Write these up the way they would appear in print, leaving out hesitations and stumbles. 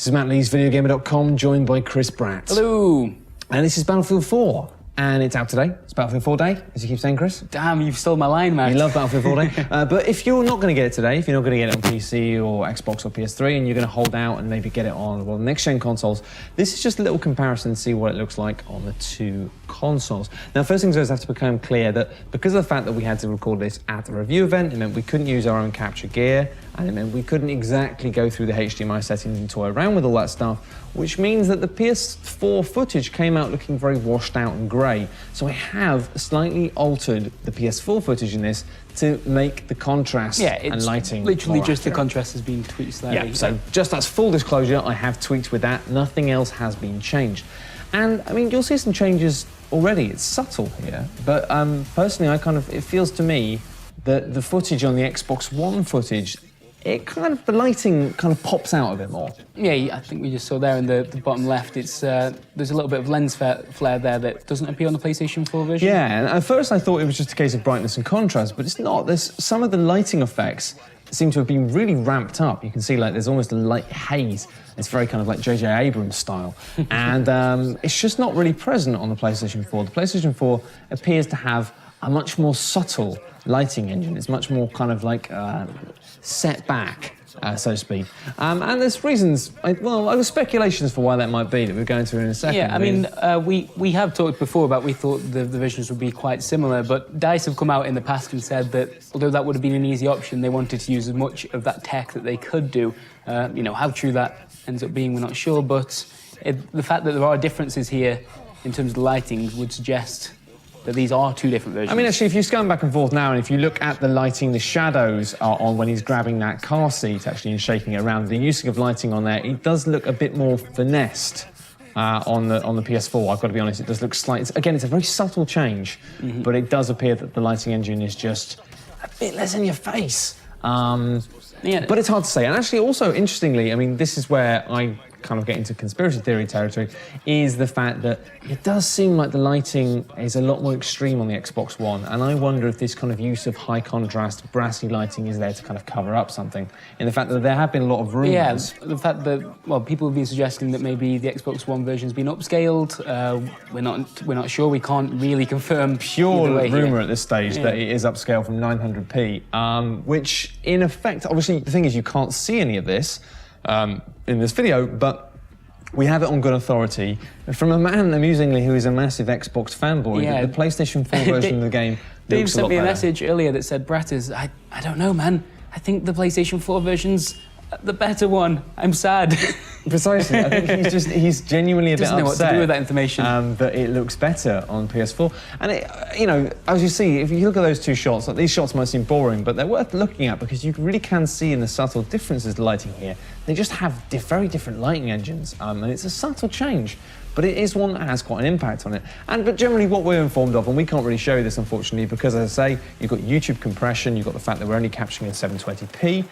This is Matt Lees, videogamer.com, joined by Chris Bratt. Hello. And this is Battlefield 4. And it's out today. It's Battlefield 4 Day, as you keep saying, Chris. Damn, you've stole my line, Matt. You love Battlefield 4 Day. But if you're not going to get it today, if you're not going to get it on PC or Xbox or PS3, and you're going to hold out and maybe get it on, well, next-gen consoles, this is just a little comparison to see what it looks like on the two consoles. Now, first things first, I have to become clear that because of the fact that we had to record this at a review event, it meant we couldn't use our own capture gear, and it meant we couldn't exactly go through the HDMI settings and toy around with all that stuff, which means that the PS4 footage came out looking very washed out and grey. So I have slightly altered the PS4 footage in this to make the contrast and lighting literally more just accurate. the contrast has been tweaked slightly. Yeah, so just as full disclosure, I have tweaked with that. Nothing else has been changed. And I mean, you'll see some changes already. It's subtle here, but personally, it feels to me that the footage on the Xbox One footage, the lighting kind of pops out a bit more. Yeah, I think we just saw there in the bottom left, it's there's a little bit of lens flare there that doesn't appear on the PlayStation 4 version. Yeah, and at first I thought it was just a case of brightness and contrast, but it's not. There's some of the lighting effects seem to have been really ramped up. You can see there's almost a light haze. It's very kind of like J.J. Abrams style. And it's just not really present on the PlayStation 4. The PlayStation 4 appears to have a much more subtle lighting engine. It's much more kind of like set back, so to speak. And there's reasons, there's speculations for why that might be that we'll go into in a second. Yeah, I mean, we have talked before about we thought the versions would be quite similar, but DICE have come out in the past and said that although that would have been an easy option, they wanted to use as much of that tech that they could do. How true that ends up being, we're not sure, but the fact that there are differences here in terms of the lighting would suggest that these are two different versions. I mean, actually, if you scan back and forth now, and if you look at the lighting, the shadows are on when he's grabbing that car seat, actually, and shaking it around, the use of lighting on there, it does look a bit more finessed on the PS4. I've got to be honest, it does look slightly... Again, it's a very subtle change, but it does appear that the lighting engine is just a bit less in your face. But it's hard to say. And actually, also, interestingly, I mean, this is where I kind of get into conspiracy theory territory, is the fact that it does seem like the lighting is a lot more extreme on the Xbox One, and I wonder if this kind of use of high contrast, brassy lighting is there to kind of cover up something, in the fact that there have been a lot of rumours. Yeah, the fact that, people have been suggesting that maybe the Xbox One version's been upscaled. We're not sure, we can't really confirm. Pure rumour at this stage that it is upscaled from 900p, which in effect, obviously the thing is you can't see any of this in this video, but we have it on good authority from a man, amusingly, who is a massive Xbox fanboy, that the PlayStation 4 version of the game Dave looks a sent lot me a better. message earlier that said, Bratters, I don't know, man. I think the PlayStation 4 version's the better one. I'm sad. Precisely. I think he's genuinely a bit upset. Doesn't know what to do with that information. That it looks better on PS4. And as you see, if you look at those two shots, these shots might seem boring, but they're worth looking at because you really can see in the subtle differences in lighting here. They just have very different lighting engines, and it's a subtle change. But it is one that has quite an impact on it. But generally what we're informed of, and we can't really show you this unfortunately, because as I say, you've got YouTube compression, you've got the fact that we're only capturing in 720p,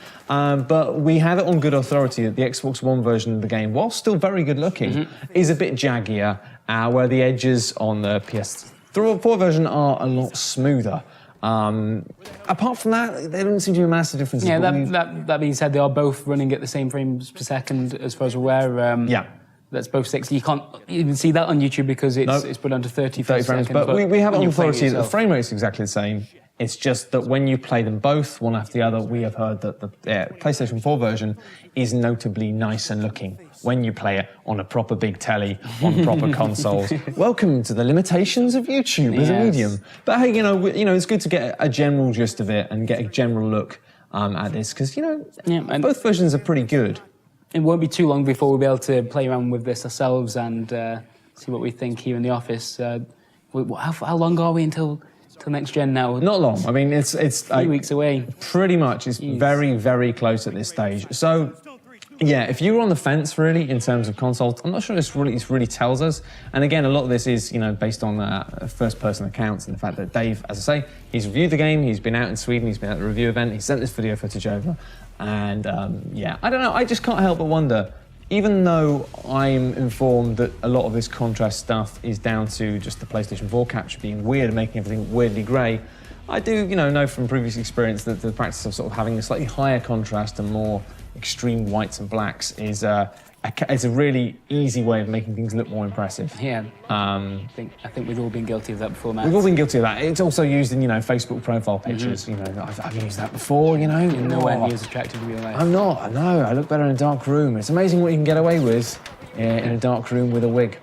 but we have it on good authority that the Xbox One version of the game, while still very good looking, is a bit jaggier, where the edges on the PS4 version are a lot smoother. Apart from that, there doesn't seem to be a massive difference. Yeah, that being said, they are both running at the same frames per second, as far as we're aware. That's both 60. You can't even see that on YouTube because it's put down to 30 frames. But we have on authority that the frame rate is exactly the same. It's just that when you play them both, one after the other, we have heard that the PlayStation 4 version is notably nicer looking when you play it on a proper big telly, on proper consoles. Welcome to the limitations of YouTube as a medium. But hey, it's good to get a general gist of it and get a general look at this, because, both versions are pretty good. It won't be too long before we'll be able to play around with this ourselves and see what we think here in the office. How long are we until next gen now? Not long. I mean, it's 3 weeks away. Pretty much. It's very, very close at this stage. So, yeah, if you were on the fence, really, in terms of consoles, I'm not sure this really tells us. And again, a lot of this is, based on first-person accounts and the fact that Dave, as I say, he's reviewed the game, he's been out in Sweden, he's been at the review event, he sent this video footage over. And, I don't know, I just can't help but wonder, even though I'm informed that a lot of this contrast stuff is down to just the PlayStation 4 capture being weird and making everything weirdly grey, I do, know from previous experience that the practice of sort of having a slightly higher contrast and more extreme whites and blacks is it's a really easy way of making things look more impressive. Yeah. I think we've all been guilty of that before, Matt. We've all been guilty of that. It's also used in, Facebook profile pictures. I've used that before, You're nowhere near as attractive in real life. I'm not, I know. I look better in a dark room. It's amazing what you can get away with in a dark room with a wig.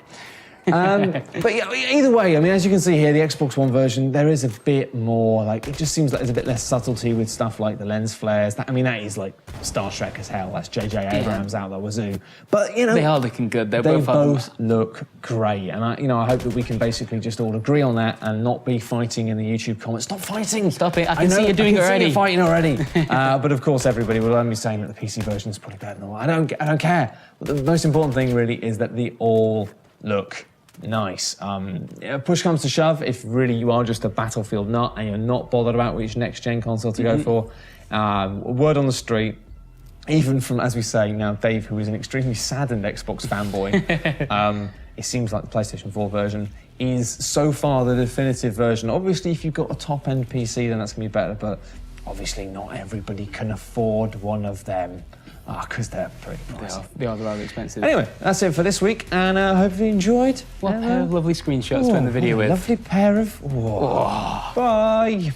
But yeah, either way, I mean, as you can see here, the Xbox One version, there is a bit more, it just seems like there's a bit less subtlety with stuff like the lens flares. That is like Star Trek as hell. That's J.J. Abrams out there, wazoo. But, They are looking good. They both look great. And, I hope that we can basically just all agree on that and not be fighting in the YouTube comments. Stop fighting! Stop it. I can see you doing it already. I can see you fighting already. But, of course, everybody will only be saying that the PC version is probably better than the one. I don't care. But the most important thing, really, is that they all look nice. Push comes to shove, if really you are just a Battlefield nut and you're not bothered about which next-gen console to go for, word on the street, even from, as we say now, Dave, who is an extremely saddened Xbox fanboy, it seems like the PlayStation 4 version is so far the definitive version. Obviously, if you've got a top-end PC, then that's going to be better, but obviously not everybody can afford one of them. Because they're pretty pricey. They are rather expensive. Anyway, that's it for this week, and I hope you enjoyed. What a pair of lovely screenshots to end the video with. Lovely pair of... Bye.